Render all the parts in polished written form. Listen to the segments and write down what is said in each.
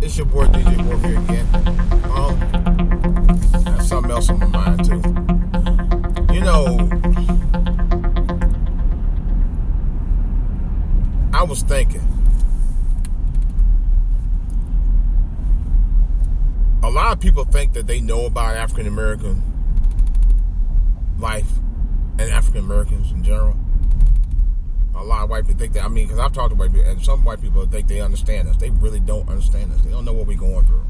It's your boy DJ Wolf here again. I have something else on my mind too. You know, I was thinking, a lot of people think that they know about African American life and African Americans in general. A lot of white people think that, because I've talked to white people, and some white people think they understand us. They really don't understand us. They don't know what we're going through.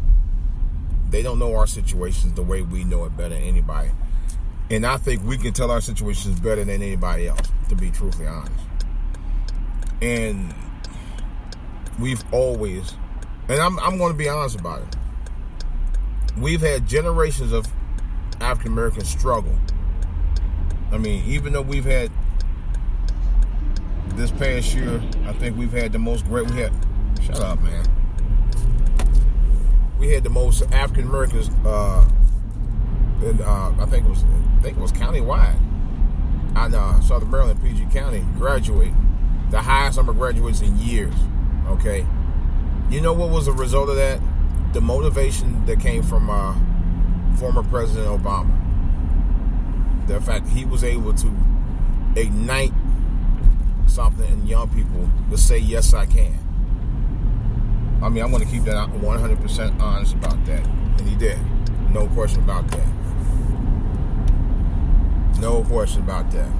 They don't know our situations the way we know it better than anybody. And I think we can tell our situations better than anybody else, to be truthfully honest. And we've always, and I'm going to be honest about it, we've had generations of African American struggle. Even though we've had, this past year, I think we've had the most great, shut up, man. We had the most African Americans, I think it was countywide. Southern Maryland, PG County, graduate. The highest number of graduates in years, okay? You know what was the result of that? The motivation that came from former President Obama. The fact he was able to ignite something in young people to say, yes, I can. I'm going to keep that 100% honest about that. And he did. No question about that. No question about that.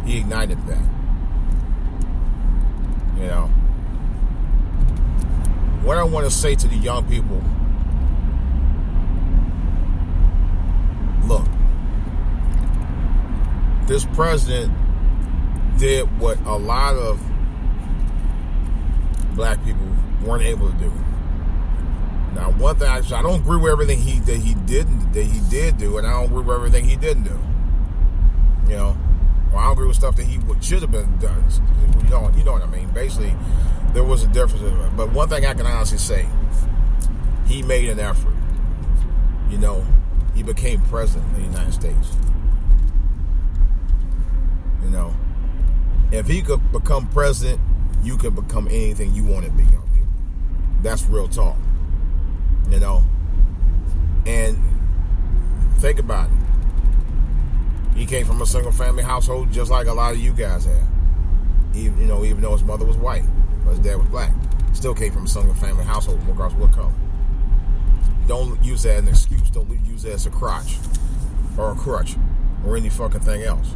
He ignited that. You know. What I want to say to the young people, look, this president did what a lot of black people weren't able to do. Now, one thing I don't agree with everything he did do, and I don't agree with everything he didn't do. You know, I don't agree with stuff that he should have been done. You know what I mean? Basically, there was a difference. But one thing I can honestly say, he made an effort. You know, he became president of the United States. You know. If he could become president, you can become anything you want to be, young people. That's real talk. You know? And think about it. He came from a single family household just like a lot of you guys have. Even though his mother was white, but his dad was black. Still came from a single family household, regardless of what color. Don't use that as an excuse. Don't use that as a crotch or a crutch or any fucking thing else.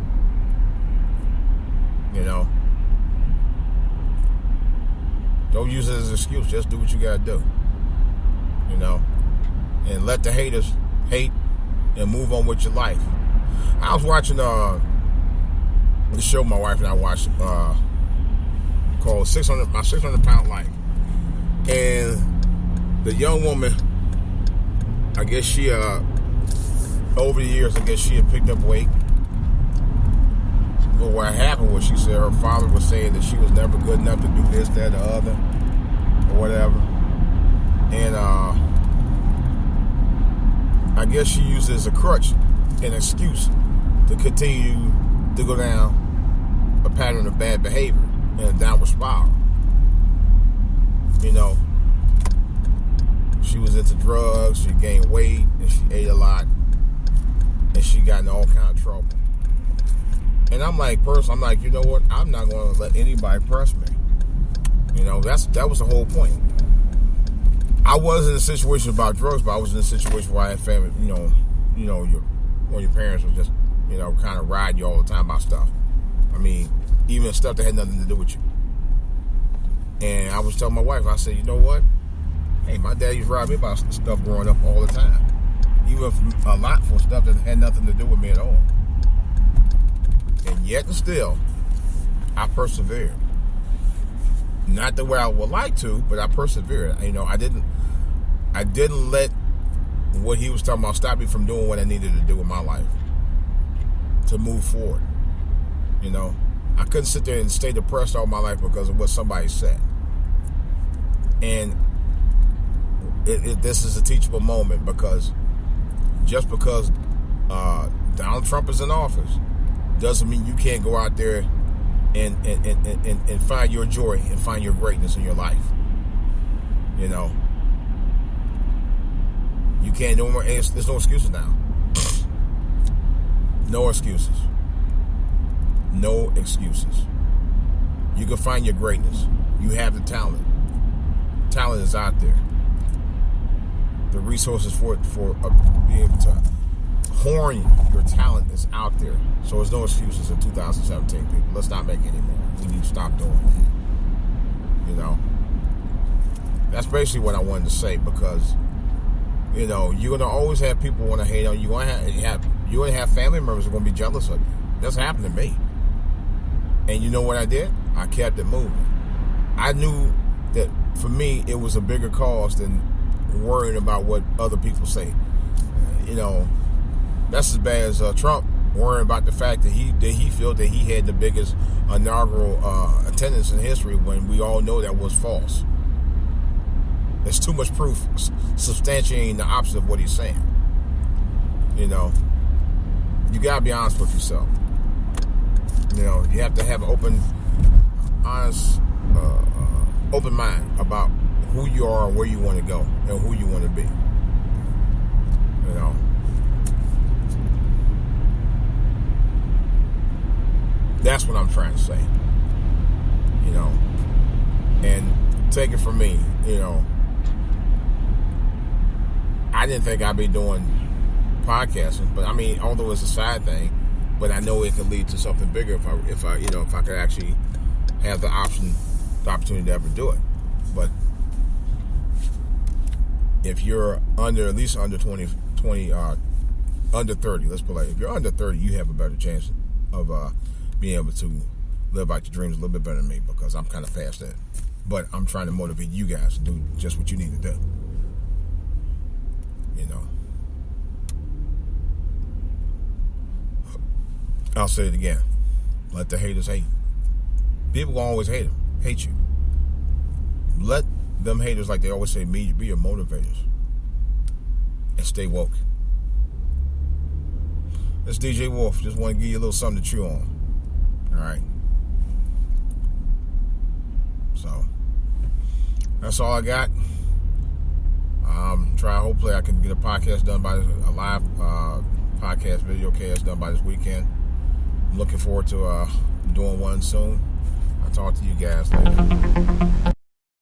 You know, don't use it as an excuse. Just do what you gotta do. You know, and let the haters hate and move on with your life. I was watching the show my wife and I watched called My 600 Pound Life, and the young woman, I guess she over the years, she had picked up weight. But what happened was, she said her father was saying that she was never good enough to do this, that, or the other, or whatever. And I guess she used it as a crutch, an excuse to continue to go down a pattern of bad behavior and a downward spiral. You know, she was into drugs, she gained weight, and she ate a lot, and she got in all kind of trouble. And I'm like, you know what? I'm not going to let anybody press me. You know, that was the whole point. I was in a situation about drugs, but I was in a situation where I had family. Your parents was just, kind of ride you all the time about stuff. Even stuff that had nothing to do with you. And I was telling my wife, I said, you know what? Hey, my dad used to ride me about stuff growing up all the time. Even a lot for stuff that had nothing to do with me at all. And yet and still, I persevered. Not the way I would like to, but I persevered. I didn't let what he was talking about stop me from doing what I needed to do in my life to move forward. I couldn't sit there and stay depressed all my life because of what somebody said. And this is a teachable moment, because just because Donald Trump is in office doesn't mean you can't go out there and find your joy and find your greatness in your life. can't do more. There's no excuses now. No excuses. No excuses. You can find your greatness. You have the talent. Talent is out there. The resources for being able to horn your talent is out there. So there's no excuses in 2017, people. Let's not make any more. We need to stop doing that. You know? That's basically what I wanted to say, because, you know, you're gonna always have people want to hate on you. You're gonna have family members who are gonna be jealous of you. That's happened to me. And you know what I did? I kept it moving. I knew that for me it was a bigger cause than worrying about what other people say. You know, that's as bad as Trump worrying about the fact that he felt that he had the biggest inaugural attendance in history, when we all know that was false. There's too much proof substantiating the opposite of what he's saying. You know, you gotta be honest with yourself. You know, you have to have an open mind about who you are and where you want to go and who you want to be. You know, that's what I'm trying to say. You know, and take it from me, you know, I didn't think I'd be doing podcasting, but I mean, although it's a side thing, but I know it could lead to something bigger if I could actually have the opportunity to ever do it. But if you're at least under 20, under 30, let's put it like, if you're under 30, you have a better chance of being able to live out your dreams a little bit better than me, because I'm kind of past that. But I'm trying to motivate you guys to do just what you need to do. You know. I'll say it again. Let the haters hate. People will always hate you. Let them haters, like they always say, be your motivators. And stay woke. This DJ Wolf. Just want to give you a little something to chew on. Alright. So, that's all I got. Hopefully I can get a podcast done by a live podcast, video cast done by this weekend. I'm looking forward to doing one soon. I'll talk to you guys later.